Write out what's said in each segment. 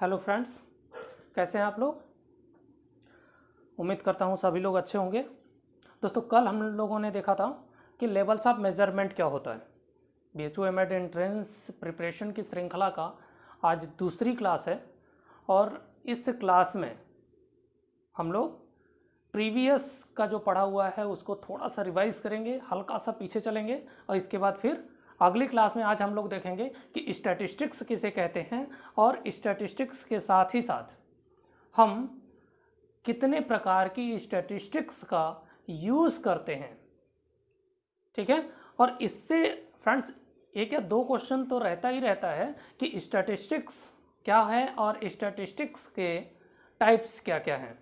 Hello friends, कैसे हैं आप लोग। उम्मीद करता हूं सभी लोग अच्छे होंगे। दोस्तों, कल हम लोगों ने देखा था कि लेवल्स ऑफ मेजरमेंट क्या होता है। BHU एमएड एंट्रेंस प्रिपरेशन की श्रृंखला का आज दूसरी क्लास है और इस क्लास में हम लोग प्रीवियस का जो पढ़ा हुआ है उसको थोड़ा सा रिवाइज करेंगे, हल्का सा पीछे चलेंगे और इसके बाद फिर अगली क्लास में आज हम लोग देखेंगे कि स्टैटिस्टिक्स किसे कहते हैं और स्टैटिस्टिक्स के साथ ही साथ हम कितने प्रकार की स्टैटिस्टिक्स का यूज़ करते हैं। ठीक है, और इससे फ्रेंड्स एक या दो क्वेश्चन तो रहता ही रहता है कि स्टैटिस्टिक्स क्या है और स्टैटिस्टिक्स के टाइप्स क्या क्या हैं।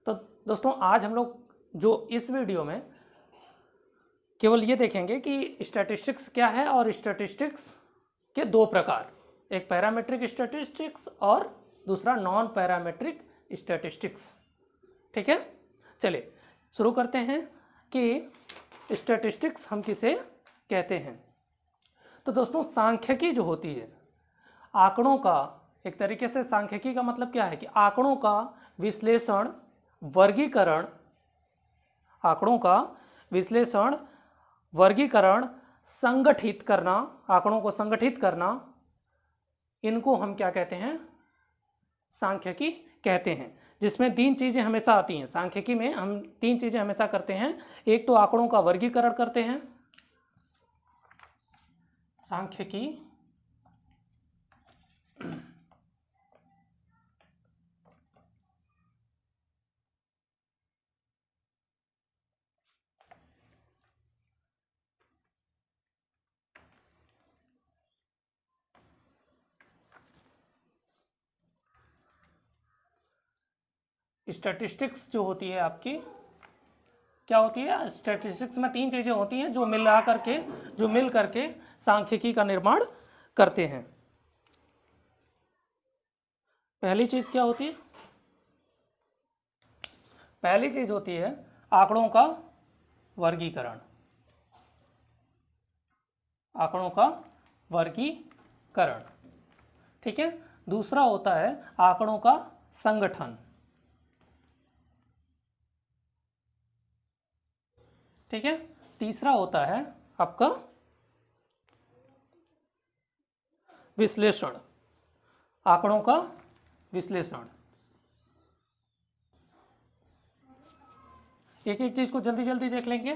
तो दोस्तों, आज हम लोग जो इस वीडियो में केवल ये देखेंगे कि स्टैटिस्टिक्स क्या है और स्टैटिस्टिक्स के दो प्रकार, एक पैरामीट्रिक स्टैटिस्टिक्स और दूसरा नॉन पैरामीट्रिक स्टैटिस्टिक्स। ठीक है, चलिए शुरू करते हैं कि स्टैटिस्टिक्स हम किसे कहते हैं। तो दोस्तों, सांख्यिकी जो होती है आंकड़ों का, एक तरीके से सांख्यिकी का मतलब क्या है कि आंकड़ों का विश्लेषण, वर्गीकरण, आंकड़ों का विश्लेषण, वर्गीकरण, संगठित करना, आंकड़ों को संगठित करना, इनको हम क्या कहते हैं, सांख्यिकी कहते हैं। जिसमें तीन चीजें हमेशा आती हैं सांख्यिकी में, हम तीन चीजें हमेशा करते हैं। एक तो आंकड़ों का वर्गीकरण करते हैं, सांख्यिकी स्टैटिस्टिक्स जो होती है आपकी क्या होती है, स्टैटिस्टिक्स में तीन चीजें होती हैं जो मिल करके सांख्यिकी का निर्माण करते हैं। पहली चीज क्या होती है, पहली चीज होती है आंकड़ों का वर्गीकरण, आंकड़ों का वर्गीकरण। ठीक है, दूसरा होता है आंकड़ों का संगठन। ठीक है, तीसरा होता है आपका विश्लेषण, आंकड़ों का विश्लेषण। एक एक चीज को जल्दी जल्दी देख लेंगे।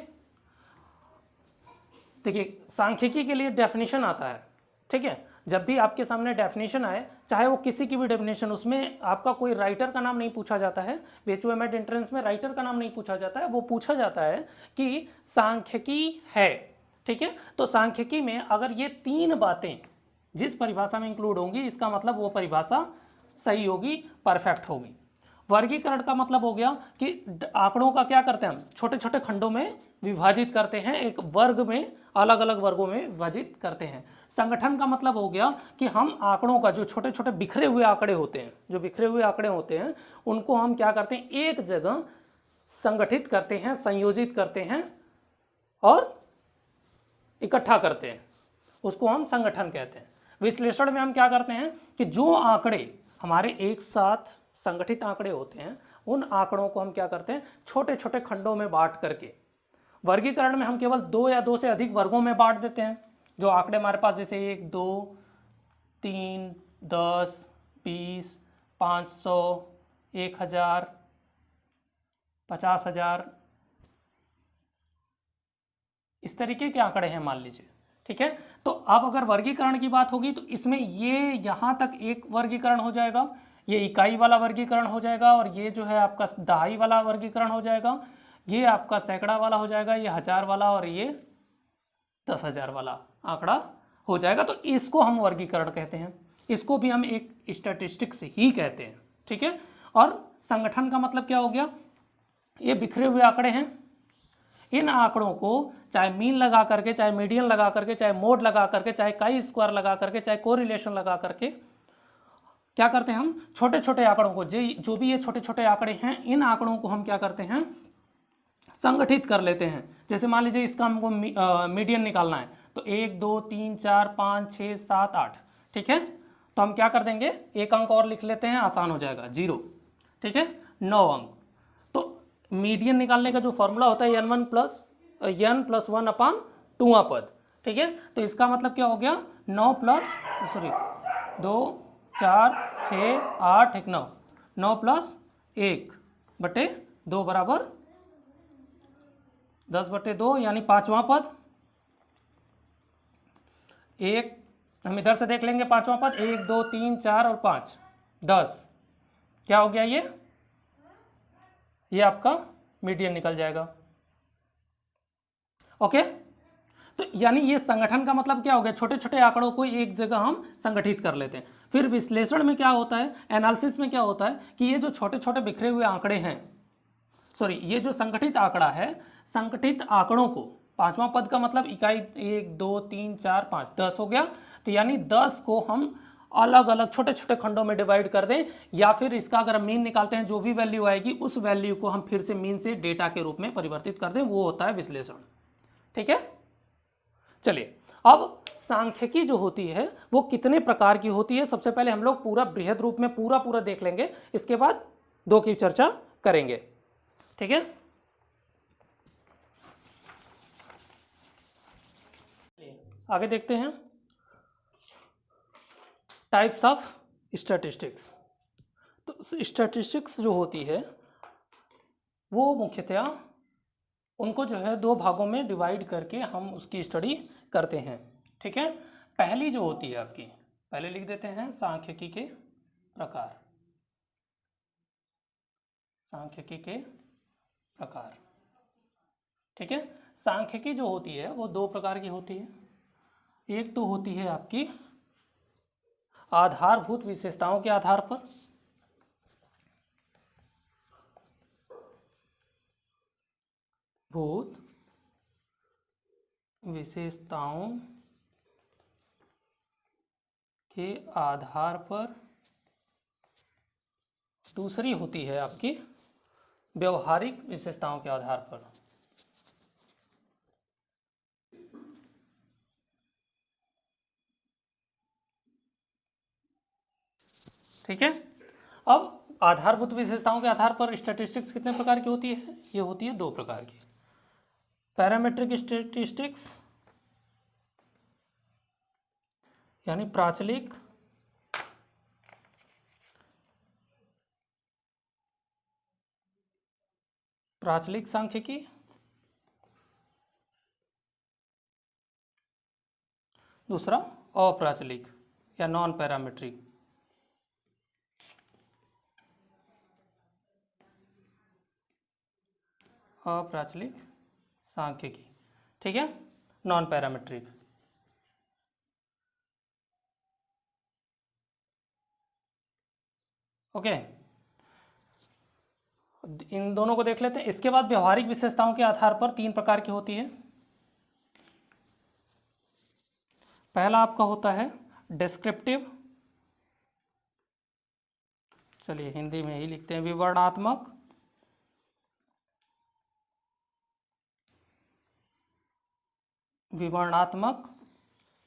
देखिए, सांख्यिकी के लिए डेफिनेशन आता है। ठीक है, जब भी आपके सामने डेफिनेशन आए, चाहे वो किसी की भी डेफिनेशन, उसमें आपका कोई राइटर का नाम नहीं पूछा जाता है। BHU एमएड एंट्रेंस में राइटर का नाम नहीं पूछा जाता है, वो पूछा जाता है कि सांख्यिकी है। ठीक है, तो सांख्यिकी में अगर ये तीन बातें जिस परिभाषा में इंक्लूड होंगी, इसका मतलब वो परिभाषा सही होगी, परफेक्ट होगी। वर्गीकरण का मतलब हो गया कि आंकड़ों का क्या करते हैं हम, छोटे छोटे खंडों में विभाजित करते हैं, एक वर्ग में, अलग अलग वर्गों में विभाजित करते हैं। संगठन का मतलब हो गया कि हम आंकड़ों का, जो छोटे छोटे बिखरे हुए आंकड़े होते हैं, जो बिखरे हुए आंकड़े होते हैं, उनको हम क्या करते हैं, एक जगह संगठित करते हैं, संयोजित करते हैं और इकट्ठा करते हैं, उसको हम संगठन कहते हैं। विश्लेषण में हम क्या करते हैं कि जो आंकड़े हमारे एक साथ संगठित आंकड़े होते हैं, उन आंकड़ों को हम क्या करते हैं, छोटे छोटे खंडों में बांट करके। वर्गीकरण में हम केवल दो या दो से अधिक वर्गों में बांट देते हैं। जो आंकड़े हमारे पास, जैसे 1, 2, 3, 10, 20, 500, 1000, 50,000, इस तरीके के आंकड़े हैं मान लीजिए। ठीक है, तो अब अगर वर्गीकरण की बात होगी तो इसमें ये यहाँ तक एक वर्गीकरण हो जाएगा, ये इकाई वाला वर्गीकरण हो जाएगा, और ये जो है आपका दहाई वाला वर्गीकरण हो जाएगा, ये आपका सैकड़ा वाला हो जाएगा, ये 1000 वाला, और ये 10,000 वाला आंकड़ा हो जाएगा। तो इसको हम वर्गीकरण कहते हैं, इसको भी हम एक स्टैटिस्टिक्स ही कहते हैं। ठीक है, और संगठन का मतलब क्या हो गया, ये बिखरे हुए आंकड़े हैं, इन आंकड़ों को चाहे मीन लगा करके, चाहे मीडियन लगा करके, चाहे मोड लगा करके, चाहे काई स्क्वायर लगा करके, चाहे कोरिलेशन लगा करके क्या करते हैं, हम छोटे छोटे आंकड़ों को, जो भी ये छोटे छोटे आंकड़े हैं, इन आंकड़ों को हम क्या करते हैं, संगठित कर लेते हैं। जैसे मान लीजिए इसका हमको मीडियन निकालना है, तो 1, 2, 3, 4, 5, 6, 7, 8। ठीक है, तो हम क्या कर देंगे, एक अंक और लिख लेते हैं, आसान हो जाएगा, 0। ठीक है, 9 अंक। तो मीडियन निकालने का जो फॉर्मूला होता है n+1/2वां पद। ठीक है, तो इसका मतलब क्या हो गया, 9 प्लस 2 4 6 8 1 9, 9 प्लस 1/2 बराबर 10/2, यानी 5वां पद। एक हम इधर से देख लेंगे, 5वां पद, 1 2 3 4 और 5 10, क्या हो गया, ये आपका मीडियन निकल जाएगा। ओके, तो यानी ये संगठन का मतलब क्या हो गया, छोटे छोटे आंकड़ों को एक जगह हम संगठित कर लेते हैं। फिर विश्लेषण में क्या होता है, एनालिसिस में क्या होता है कि ये जो छोटे छोटे बिखरे हुए आंकड़े हैं, सॉरी, ये जो संगठित आंकड़ा है, संगठित आंकड़ों को, 5वां पद का मतलब इकाई 1 2 3 4 5 10 हो गया, तो यानी 10 को हम अलग अलग छोटे छोटे खंडों में डिवाइड कर दें, या फिर इसका अगर हम मीन निकालते हैं, जो भी वैल्यू आएगी उस वैल्यू को हम फिर से मीन से डेटा के रूप में परिवर्तित कर दें, वो होता है विश्लेषण। ठीक है, चलिए अब सांख्यिकी जो होती है वो कितने प्रकार की होती है, सबसे पहले हम लोग पूरा बृहद रूप में पूरा देख लेंगे, इसके बाद 2 की चर्चा करेंगे। ठीक है, आगे देखते हैं टाइप्स ऑफ स्टैटिस्टिक्स। तो स्टैटिस्टिक्स जो होती है वो मुख्यतया उनको जो है 2 भागों में डिवाइड करके हम उसकी स्टडी करते हैं। ठीक है, पहली जो होती है आपकी, पहले लिख देते हैं सांख्यिकी के प्रकार। सांख्यिकी के प्रकार, ठीक है, सांख्यिकी जो होती है वो 2 प्रकार की होती है। एक तो होती है आपकी आधारभूत विशेषताओं के आधार पर, भूत विशेषताओं के आधार पर। दूसरी होती है आपकी व्यवहारिक विशेषताओं के आधार पर। ठीक है, अब आधारभूत विशेषताओं के आधार पर स्टैटिस्टिक्स कितने प्रकार की होती है, ये होती है 2 प्रकार की। पैरामीट्रिक स्टैटिस्टिक्स यानी प्राचलिक सांख्यिकी, दूसरा अप्राचलिक या नॉन पैरामीट्रिक। अप्राचलिक सांख्यिकी, ठीक है, नॉन पैरामीट्रिक। ओके, इन दोनों को देख लेते हैं। इसके बाद व्यवहारिक विशेषताओं के आधार पर 3 प्रकार की होती है। पहला आपका होता है डिस्क्रिप्टिव, चलिए हिंदी में ही लिखते हैं, विवरणात्मक।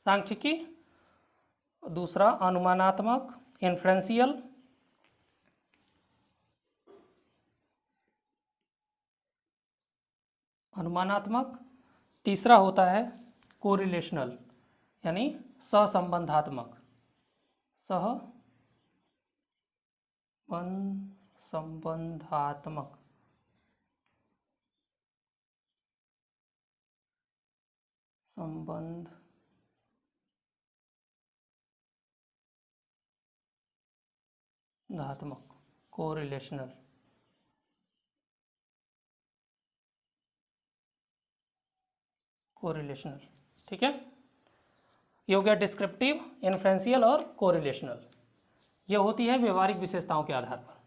सांख्यिकी। दूसरा अनुमानात्मक, इन्फ्रेंशियल। अनुमानात्मक। तीसरा होता है कोरिलेशनल यानी सहसंबंधात्मक। संबंधात्मक। संबंधात्मक, कोरिलेशनल। ठीक है, ये हो गया डिस्क्रिप्टिव, इन्फ्रेंशियल और कोरिलेशनल। ये होती है व्यवहारिक विशेषताओं के आधार पर।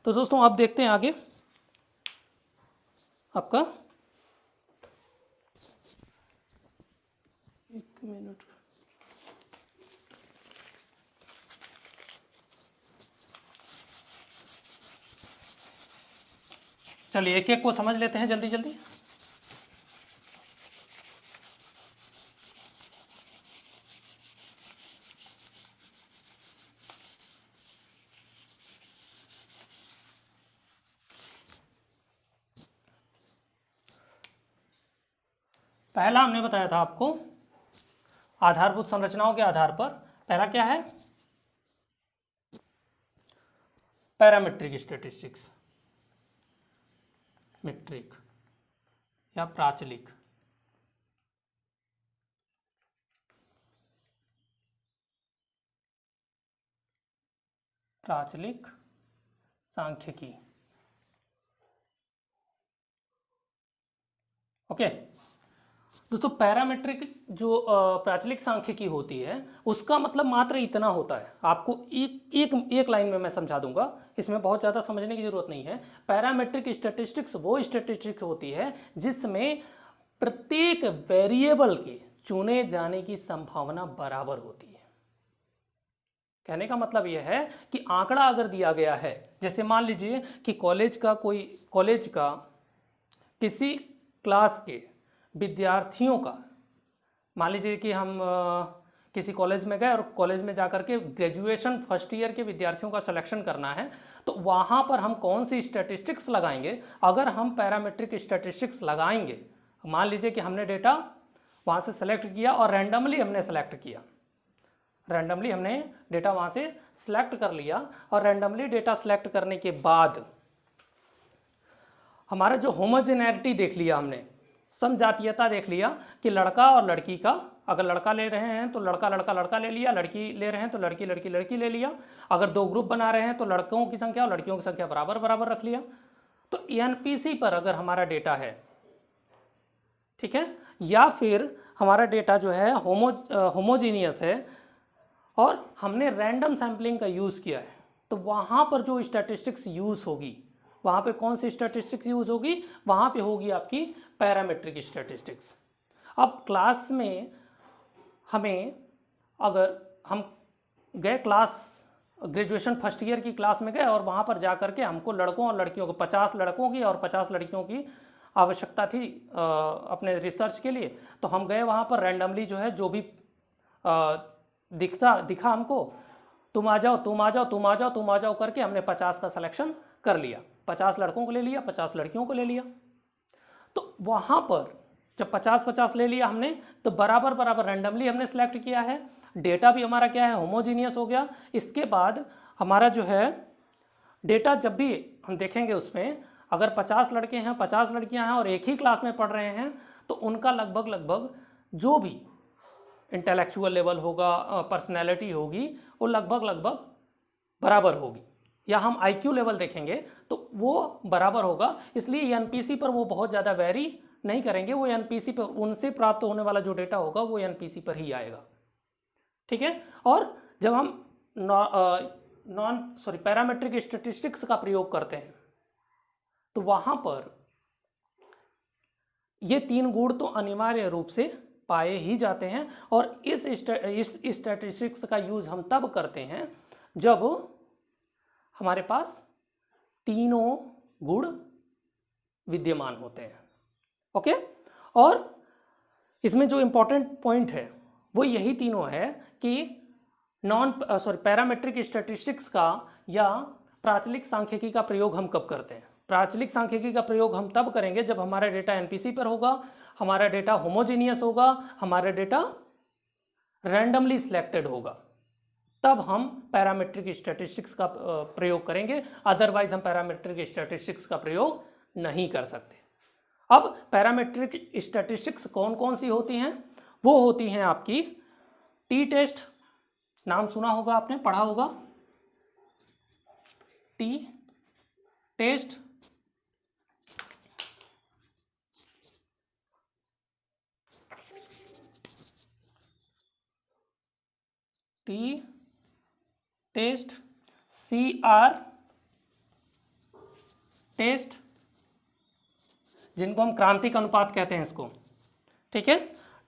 तो दोस्तों अब देखते हैं आगे आपका, एक मिनट, चलिए एक एक को समझ लेते हैं जल्दी जल्दी। पहला हमने बताया था आपको आधारभूत संरचनाओं के आधार पर, पहला क्या है, पैरामीट्रिक स्टैटिस्टिक्स, मीट्रिक या प्राचलिक। प्राचलिक सांख्यिकी। ओके दोस्तों, पैरामीट्रिक जो प्राचलिक सांख्यिकी होती है उसका मतलब मात्र इतना होता है, आपको एक लाइन में मैं समझा दूंगा, इसमें बहुत ज़्यादा समझने की जरूरत नहीं है। पैरामीट्रिक स्टैटिस्टिक्स वो स्टैटिस्टिक्स होती है जिसमें प्रत्येक वेरिएबल के चुने जाने की संभावना बराबर होती है। कहने का मतलब यह है कि आंकड़ा अगर दिया गया है, जैसे मान लीजिए कि कॉलेज का किसी क्लास के विद्यार्थियों का, मान लीजिए कि हम किसी कॉलेज में गए और कॉलेज में जाकर के ग्रेजुएशन फर्स्ट ईयर के विद्यार्थियों का सिलेक्शन करना है, तो वहाँ पर हम कौन सी स्टैटिस्टिक्स लगाएंगे? अगर हम पैरामीट्रिक स्टैटिस्टिक्स लगाएंगे, मान लीजिए कि हमने डेटा वहाँ से सेलेक्ट किया और रैंडमली हमने सेलेक्ट किया, रैंडमली हमने डेटा वहाँ से सिलेक्ट कर लिया, और रैंडमली डेटा सेलेक्ट करने के बाद हमारा जो होमोजेनिटी देख लिया हमने, समजातीयता देख लिया कि लड़का और लड़की का, अगर लड़का ले रहे हैं तो लड़का लड़का लड़का ले लिया, लड़की ले रहे हैं तो लड़की लड़की लड़की ले लिया, अगर दो ग्रुप बना रहे हैं तो लड़कों की संख्या और लड़कियों की संख्या बराबर बराबर रख लिया। तो एनपीसी पर अगर हमारा डेटा है, ठीक है, या फिर हमारा डेटा जो है होमोजीनियस है और हमने रैंडम सैम्पलिंग का यूज़ किया है, तो वहाँ पर जो स्टैटिस्टिक्स यूज़ होगी, वहाँ पे कौन सी स्टैटिस्टिक्स यूज़ होगी? वहाँ पे होगी आपकी पैरामीट्रिक स्टैटिस्टिक्स। अब क्लास में हमें, अगर हम गए क्लास, ग्रेजुएशन फर्स्ट ईयर की क्लास में गए और वहाँ पर जा कर के हमको लड़कों और लड़कियों को 50 लड़कों की और 50 लड़कियों की आवश्यकता थी अपने रिसर्च के लिए, तो हम गए वहाँ पर रैंडमली जो है, जो भी दिखा हमको, तुम आ जाओ तुम आ जाओ तुम आ जाओ तुम आ जाओ करके हमने 50 का सिलेक्शन कर लिया, 50 लड़कों को ले लिया, 50 लड़कियों को ले लिया। तो वहाँ पर जब 50-50 ले लिया हमने, तो बराबर बराबर रैंडमली हमने सेलेक्ट किया है, डेटा भी हमारा क्या है, होमोजीनियस हो गया। इसके बाद हमारा जो है डेटा, जब भी हम देखेंगे उसमें अगर 50 लड़के हैं 50 लड़कियां हैं और एक ही क्लास में पढ़ रहे हैं, तो उनका लगभग जो भी इंटेलेक्चुअल लेवल होगा, पर्सनैलिटी होगी, वो लगभग बराबर होगी। या हम आईक्यू लेवल देखेंगे तो वो बराबर होगा, इसलिए एनपीसी पर वो बहुत ज़्यादा वेरी नहीं करेंगे, वो एनपीसी पर उनसे प्राप्त होने वाला जो डेटा होगा वो एनपीसी पर ही आएगा, ठीक है। और जब हम पैरामीट्रिक स्टैटिस्टिक्स का प्रयोग करते हैं, तो वहाँ पर ये 3 गुण तो अनिवार्य रूप से पाए ही जाते हैं, और इस स्टैटिस्टिक्स का यूज़ हम तब करते हैं जब हमारे पास तीनों गुण विद्यमान होते हैं। ओके, और इसमें जो इम्पोर्टेंट पॉइंट है वो यही तीनों है कि पैरामेट्रिक स्टैटिस्टिक्स का या प्राचलिक सांख्यिकी का प्रयोग हम कब करते हैं? प्राचलिक सांख्यिकी का प्रयोग हम तब करेंगे जब हमारा डेटा एनपीसी पर होगा, हमारा डेटा होमोजीनियस होगा, हमारा डेटा रैंडमली सिलेक्टेड होगा, तब हम पैरामेट्रिक स्टैटिस्टिक्स का प्रयोग करेंगे, अदरवाइज हम पैरामेट्रिक स्टैटिस्टिक्स का प्रयोग नहीं कर सकते। अब पैरामेट्रिक स्टैटिस्टिक्स कौन कौन सी होती हैं? वो होती हैं आपकी टी टेस्ट, नाम सुना होगा आपने, पढ़ा होगा, T test, T test, CR test, जिनको हम क्रांतिक अनुपात कहते हैं इसको, ठीक है।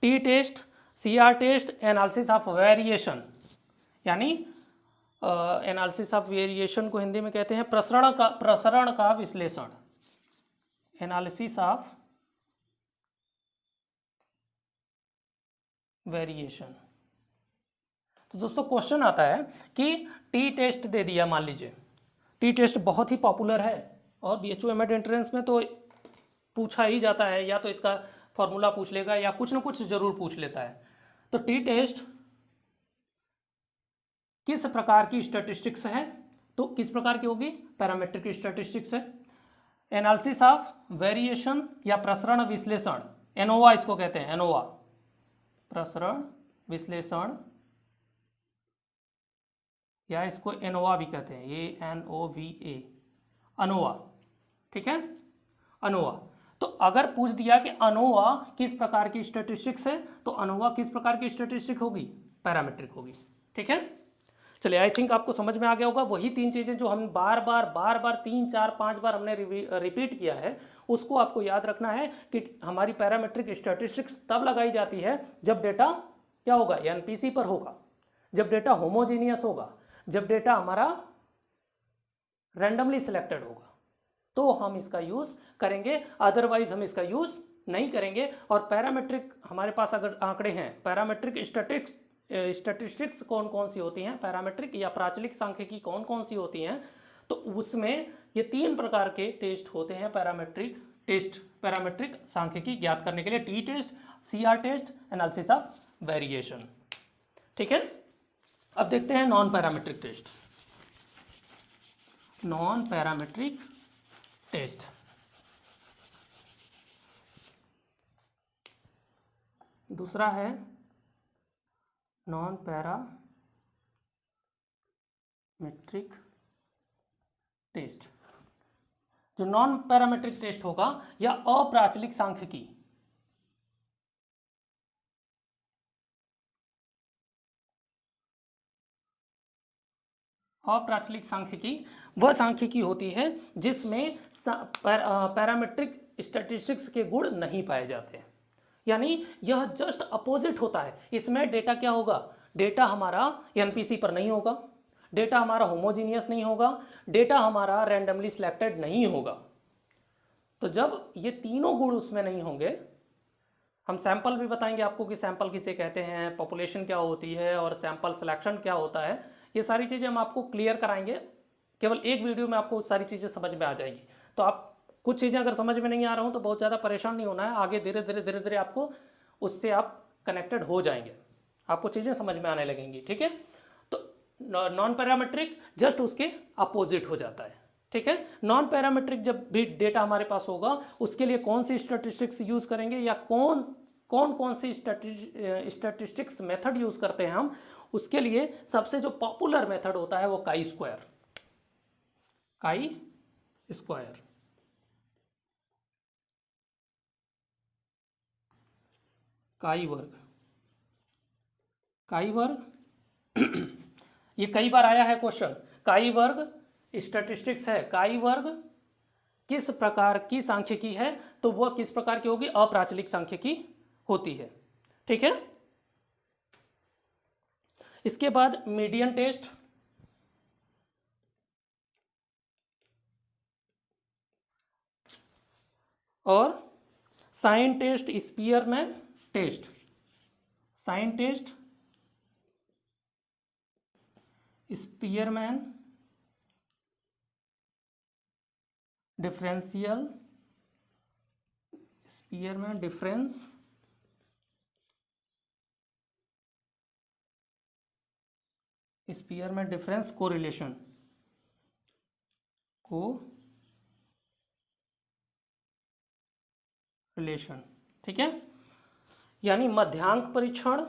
T test, CR test, analysis of variation, यानी एनालिसिस ऑफ वेरिएशन को हिंदी में कहते हैं प्रसरण का विश्लेषण, एनालिसिस ऑफ वेरिएशन। तो दोस्तों क्वेश्चन आता है कि टी टेस्ट दे दिया, मान लीजिए टी टेस्ट बहुत ही पॉपुलर है और BHU एमएड एंट्रेंस में तो पूछा ही जाता है, या तो इसका फॉर्मूला पूछ लेगा या कुछ ना कुछ जरूर पूछ लेता है। तो टी टेस्ट किस प्रकार की स्टैटिस्टिक्स है, तो किस प्रकार की होगी, पैरामेट्रिक स्टैटिस्टिक्स है। एनालिसिस ऑफ वेरिएशन या प्रसरण विश्लेषण, एनोवा इसको कहते हैं, एनोवा प्रसरण विश्लेषण, या इसको एनोवा भी कहते हैं, ANOVA, अनोवा, ठीक है, अनोवा। तो अगर पूछ दिया कि अनोवा किस प्रकार की स्टैटिस्टिक्स है, तो अनोवा किस प्रकार की स्टैटिस्टिक होगी, पैरामेट्रिक होगी, ठीक है। चलिए, आई थिंक आपको समझ में आ गया होगा। वही तीन चीजें जो हम बार बार 3 4 5 बार हमने रिपीट किया है, उसको आपको याद रखना है कि हमारी पैरामेट्रिक स्टैटिस्टिक्स तब लगाई जाती है जब डेटा क्या होगा, एनपीसी पर होगा, जब डेटा होमोजीनियस होगा, जब डेटा हमारा रैंडमली सिलेक्टेड होगा, तो हम इसका यूज करेंगे, अदरवाइज हम इसका यूज नहीं करेंगे। और पैरामेट्रिक हमारे पास अगर आंकड़े हैं, पैरामेट्रिक स्टैटिस्टिक्स कौन कौन सी होती हैं, पैरामेट्रिक या प्राचलिक सांख्यिकी कौन कौन सी होती हैं, तो उसमें ये 3 प्रकार के टेस्ट होते हैं पैरामेट्रिक टेस्ट, पैरामेट्रिक सांख्यिकी ज्ञात करने के लिए, T test, CR test, analysis of variation, ठीक है। अब देखते हैं non parametric test. Non parametric test, दूसरा है नॉन पैरामेट्रिक टेस्ट। जो नॉन पैरामेट्रिक टेस्ट होगा या अप्राचलिक सांख्यिकी, अप्राचलिक सांख्यिकी वह सांख्यिकी होती है जिसमें पैरामेट्रिक स्टैटिस्टिक्स के गुण नहीं पाए जाते, यानी यह जस्ट अपोजिट होता है। इसमें डेटा क्या होगा, डेटा हमारा एनपीसी पर नहीं होगा, डेटा हमारा होमोजीनियस नहीं होगा, डेटा हमारा रैंडमली सिलेक्टेड नहीं होगा। तो जब ये तीनों गुण उसमें नहीं होंगे, हम सैंपल भी बताएंगे आपको कि सैंपल किसे कहते हैं, पॉपुलेशन क्या होती है और सैंपल सिलेक्शन क्या होता है, ये सारी चीज़ें हम आपको क्लियर कराएंगे। केवल एक वीडियो में आपको सारी चीज़ें समझ में आ जाएगी। तो आप कुछ चीज़ें अगर समझ में नहीं आ रहा हो तो बहुत ज़्यादा परेशान नहीं होना है, आगे धीरे धीरे आपको उससे आप कनेक्टेड हो जाएंगे, आपको चीज़ें समझ में आने लगेंगी, ठीक है। तो नॉन पैरामेट्रिक जस्ट उसके अपोजिट हो जाता है, ठीक है। नॉन पैरामेट्रिक जब भी डेटा हमारे पास होगा, उसके लिए कौन सी स्टैटिस्टिक्स यूज करेंगे या कौन सी स्टैटिस्टिक्स मेथड यूज करते हैं हम, उसके लिए सबसे जो पॉपुलर मेथड होता है वो काई स्क्वायर, काई स्क्वायर, काई वर्ग, काई वर्ग ये कई बार आया है क्वेश्चन, काई वर्ग स्टैटिस्टिक्स है, काई वर्ग किस प्रकार की सांख्यिकी है, तो वह किस प्रकार की होगी, अप्राचलिक सांख्यिकी होती है, ठीक है। इसके बाद मीडियन टेस्ट, और sign test, Spearman test, sign test, Spearman differential, Spearman difference, Spearman difference correlation, relation, ठीक है। यानी मध्यांक परीक्षण,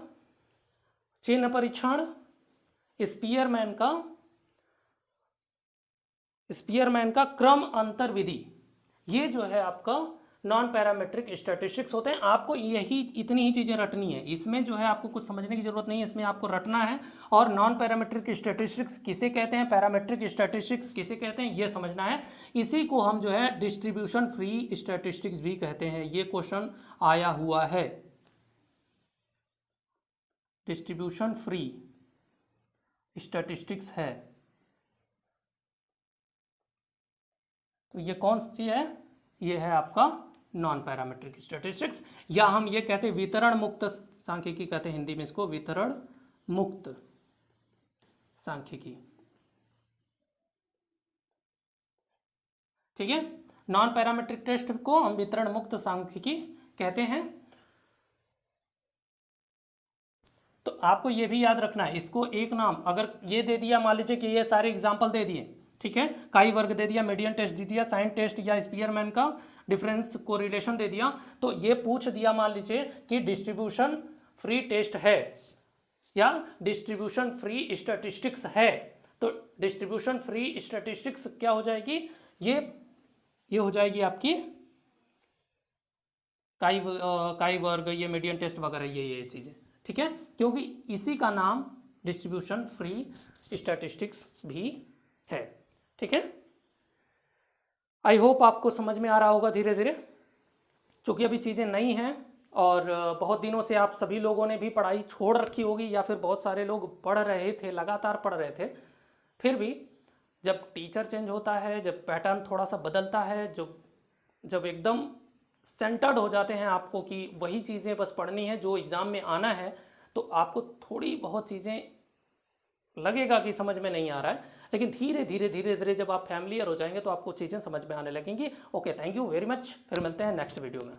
चिन्ह परीक्षण, स्पीयरमैन का क्रम अंतर विधि, ये जो है आपका नॉन पैरामेट्रिक स्टैटिस्टिक्स होते हैं। आपको यही इतनी ही चीज़ें रटनी है, इसमें जो है आपको कुछ समझने की जरूरत नहीं है, इसमें आपको रटना है। और नॉन पैरामेट्रिक स्टैटिस्टिक्स किसे कहते हैं, पैरामेट्रिक स्टैटिस्टिक्स किसे कहते हैं, ये समझना है। इसी को हम जो है डिस्ट्रीब्यूशन फ्री स्टैटिस्टिक्स भी कहते हैं। ये क्वेश्चन आया हुआ है, डिस्ट्रीब्यूशन फ्री स्टैटिस्टिक्स है, तो ये कौन सी है, ये है आपका नॉन पैरामेट्रिक स्टैटिस्टिक्स, या हम ये कहते हैं वितरण मुक्त सांख्यिकी कहते हैं हिंदी में इसको, वितरण मुक्त सांख्यिकी, ठीक है। नॉन पैरामेट्रिक टेस्ट को हम वितरण मुक्त सांख्यिकी कहते हैं। तो आपको ये भी याद रखना है, इसको एक नाम अगर ये दे दिया, मान लीजिए कि ये सारे एग्जाम्पल दे दिए, ठीक है, काई वर्ग दे दिया, मीडियन टेस्ट दे दिया, साइन टेस्ट या स्पीयरमैन का डिफरेंस कोरिलेशन दे दिया, तो ये पूछ दिया मान लीजिए कि डिस्ट्रीब्यूशन फ्री टेस्ट है या डिस्ट्रीब्यूशन फ्री स्टैटिस्टिक्स है, तो डिस्ट्रीब्यूशन फ्री स्टैटिस्टिक्स क्या हो जाएगी, ये हो जाएगी आपकी काई वर्ग, ये मीडियन टेस्ट वगैरह, ये चीज़ें, ठीक है, क्योंकि इसी का नाम डिस्ट्रीब्यूशन फ्री स्टैटिस्टिक्स भी है, ठीक है। आई होप आपको समझ में आ रहा होगा धीरे धीरे, क्योंकि अभी चीज़ें नई हैं और बहुत दिनों से आप सभी लोगों ने भी पढ़ाई छोड़ रखी होगी या फिर बहुत सारे लोग पढ़ रहे थे, लगातार पढ़ रहे थे, फिर भी जब टीचर चेंज होता है, जब पैटर्न थोड़ा सा बदलता है, जब एकदम सेंटर्ड हो जाते हैं आपको कि वही चीज़ें बस पढ़नी है जो एग्ज़ाम में आना है, तो आपको थोड़ी बहुत चीज़ें लगेगा कि समझ में नहीं आ रहा है, लेकिन धीरे धीरे जब आप फैमिलियर हो जाएंगे तो आपको चीज़ें समझ में आने लगेंगी। Okay, thank you very much, फिर मिलते हैं नेक्स्ट वीडियो में।